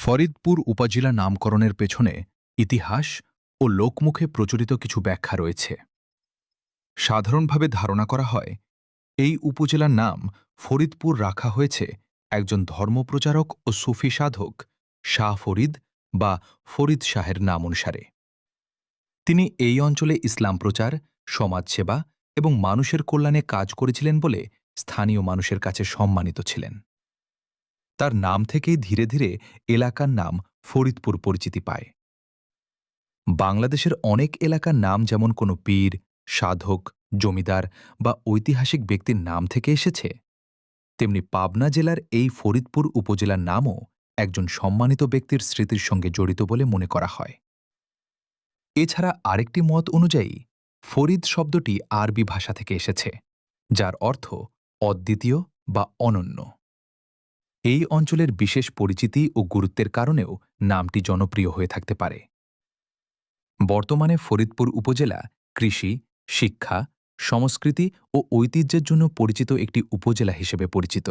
ফরিদপুর উপজেলা নামকরণের পেছনে ইতিহাস ও লোকমুখে প্রচলিত কিছু ব্যাখ্যা রয়েছে। সাধারণভাবে ধারণা করা হয় এই উপজেলার নাম ফরিদপুর রাখা হয়েছে একজন ধর্মপ্রচারক ও সুফি সাধক শাহ ফরিদ বা ফরিদ শাহের নাম অনুসারে। তিনি এই অঞ্চলে ইসলাম প্রচার, সমাজসেবা এবং মানুষের কল্যাণে কাজ করেছিলেন বলে স্থানীয় মানুষের কাছে সম্মানিত ছিলেন। তার নাম থেকেই ধীরে ধীরে এলাকার নাম ফরিদপুর পরিচিতি পায়। বাংলাদেশের অনেক এলাকার নাম যেমন কোনো পীর, সাধক, জমিদার বা ঐতিহাসিক ব্যক্তির নাম থেকে এসেছে, তেমনি পাবনা জেলার এই ফরিদপুর উপজেলার নামও একজন সম্মানিত ব্যক্তির স্মৃতির সঙ্গে জড়িত বলে মনে করা হয়। এছাড়া আরেকটি মত অনুযায়ী ফরিদ শব্দটি আরবি ভাষা থেকে এসেছে, যার অর্থ অদ্বিতীয় বা অনন্য। এই অঞ্চলের বিশেষ পরিচিতি ও গুরুত্বের কারণেও নামটি জনপ্রিয় হয়ে থাকতে পারে। বর্তমানে ফরিদপুর উপজেলা কৃষি, শিক্ষা, সংস্কৃতি ও ঐতিহ্যের জন্য পরিচিত একটি উপজেলা হিসেবে পরিচিত।